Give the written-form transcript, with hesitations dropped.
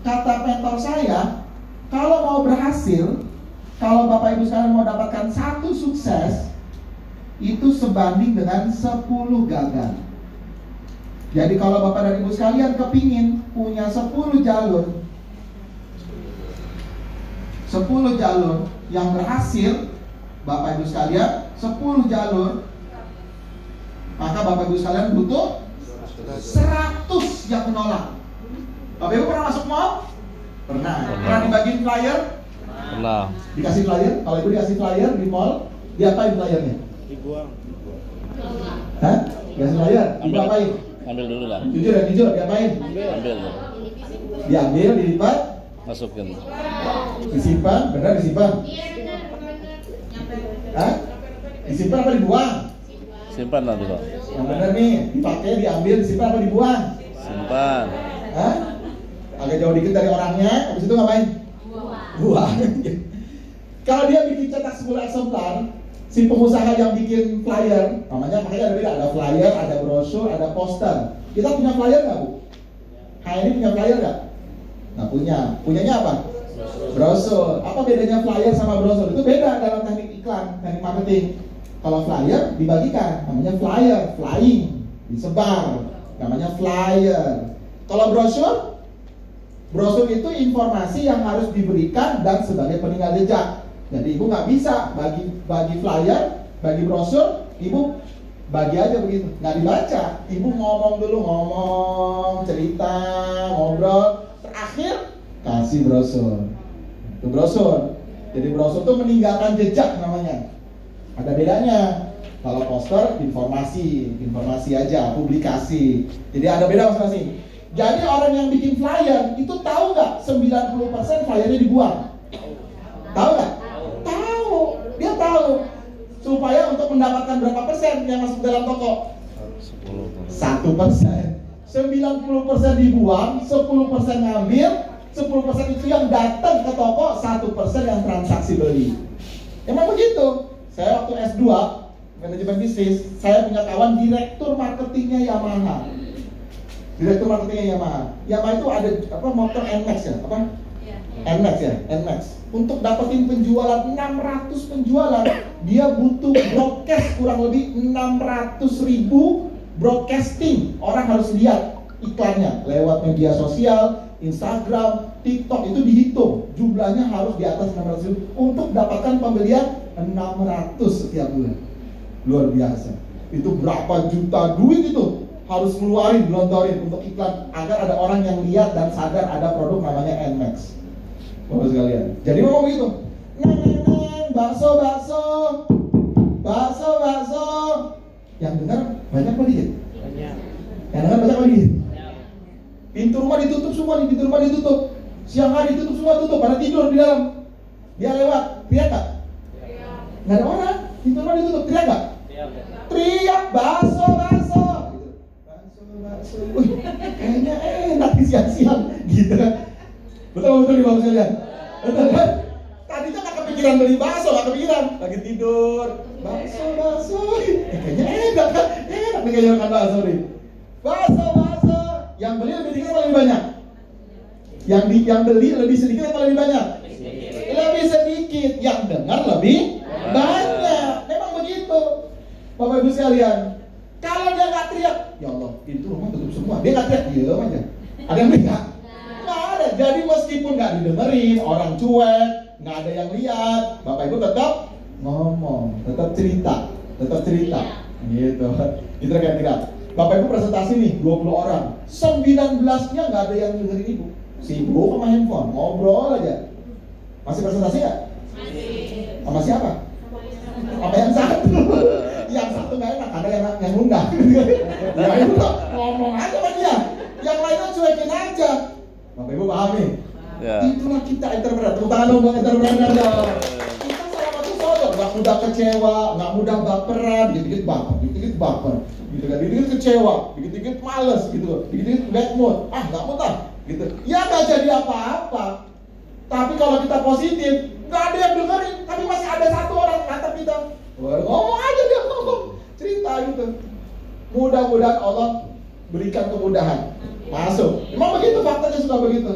kata mentor saya, kalau mau berhasil, kalau Bapak Ibu sekalian mau dapatkan 1 sukses, itu sebanding dengan 10 gagal. Jadi kalau Bapak dan Ibu sekalian kepingin punya 10 jalur yang berhasil, Bapak Ibu sekalian 10 jalur, maka Bapak Ibu sekalian butuh 100 yang menolak. Bapak Ibu pernah masuk mall? Pernah. Pernah dibagiin flyer? Pernah. Dikasih flyer? Kalau Ibu dikasih flyer di mall, diapain flyernya? Dibuang. Hah? Dikasih flyer? Diapain? Ambil dulu lah. Jujur ya, jujur, diapain? Ambil. Diambil, dilipat, Masukin. disimpan, benar disimpan? Hah? Disimpan apa dibuang? Simpan lah dulu. Yang benar nih, dipakai, diambil, disimpan apa dibuang? Simpan. Hah? Agak jauh dikit dari orangnya, habis itu ngapain? Buang. Kalau dia bikin cetak 10 eksemplar, si pengusaha yang bikin flyer, namanya makanya ada beda, ada flyer, ada brosur, ada poster. Kita punya flyer nggak, Bu? Ini punya flyer nggak? Nggak punya. Punyanya apa? Brosur. Apa bedanya flyer sama brosur? Itu beda dalam teknik iklan, teknik marketing. Kalau flyer dibagikan, namanya flyer, flying, disebar, namanya flyer. Kalau brosur itu informasi yang harus diberikan dan sebagai peninggal jejak. Jadi Ibu nggak bisa bagi flyer, bagi brosur, Ibu bagi aja begitu, nggak dibaca. Ibu ngomong dulu, cerita, ngobrol, terakhir kasih brosur. Itu brosur. Jadi brosur itu meninggalkan jejak namanya. Ada bedanya. Kalau poster informasi aja, publikasi. Jadi ada beda masing-masing. Jadi orang yang bikin flyer itu tahu nggak 90% flyernya dibuang? Tahu nggak? Tahu. Dia tahu. Supaya untuk mendapatkan berapa persen yang masuk dalam toko? 1%. 90% dibuang, 10% ngambil, 10% itu yang datang ke toko, 1% yang transaksi beli. Emang begitu. Saya waktu S2 manajemen bisnis, saya punya kawan direktur marketingnya Yamaha. Direktur marketingnya Yamaha. Yamaha itu ada motor NMAX ya, NMAX ya, NMAX. Untuk dapetin penjualan 600 penjualan, dia butuh broadcast kurang lebih 600.000 broadcasting. Orang harus lihat iklannya lewat media sosial, Instagram, TikTok, itu dihitung. Jumlahnya harus di atas 600.000 untuk dapatkan pembelian 600 setiap bulan. Luar biasa. Itu berapa juta duit itu harus ngeluarin, gelontorin untuk iklan agar ada orang yang lihat dan sadar ada produk namanya NMAX. Bapak sekalian. Jadi ngomong begitu. Bakso. Yang dengar banyak apa dikit? Banyak. Yang dengar banyak apa dikit? Pintu rumah ditutup semua nih, pintu rumah ditutup. Siang hari ditutup semua, tutup, pada tidur di dalam. Dia lewat, teriak nggak? Nggak ada orang, pintu rumah ditutup, teriak nggak? Teriak, bakso. Wih, kayaknya enak di siang-siang, gitu kan? Betul nih Bapak sekalian. Betul kan? Tadi tuh nggak kepikiran beli bakso, nggak kepikiran, lagi tidur. Bakso. Kayaknya enak kan? Enak nih kayaknya makan bakso nih. Bakso. Yang beli lebih sedikit atau lebih banyak? Yang beli lebih sedikit atau lebih banyak? Lebih sedikit. Yang dengar lebih banyak. Memang begitu, Bapak Ibu sekalian. Kalau dia nggak teriak, ya Allah, pintu rumah tutup semua. Dia nggak teriak, diam aja. Ada yang teriak? Nggak ada. Jadi meskipun nggak didengerin, orang cuek, nggak ada yang lihat, Bapak Ibu tetap ngomong, tetap cerita. Gitu. Itu kira-kira. Bapak Ibu presentasi nih, 20 orang, 19-nya nggak ada yang dengerin Ibu. Sibuk sama handphone, ngobrol aja. Masih presentasi nggak? Masih. Sama siapa? Apa yang satu? Yang satu nggak enak, ada yang undang. Ya itu ngomong aja sama dia. Yang lainnya cuekin aja. Bapak Ibu paham nih? Ya. Itulah kita entrepreneur. Tepuk tangan dong buat entrepreneur dong. Kita salah satu contoh, nggak mudah kecewa, nggak mudah baperan, dikit-dikit baper, gitu kan? Dikit-dikit kecewa, dikit-dikit males, gitu, dikit-dikit bad mood. Nggak mudah, gitu. Ya nggak jadi apa-apa. Tapi kalau kita positif, nggak ada yang dengerin, tapi masih ada satu orang ngatap kita. Ngomong aja dia, ngomong, cerita gitu. Mudah-mudahan Allah berikan kemudahan masuk. Memang begitu, faktanya sudah begitu.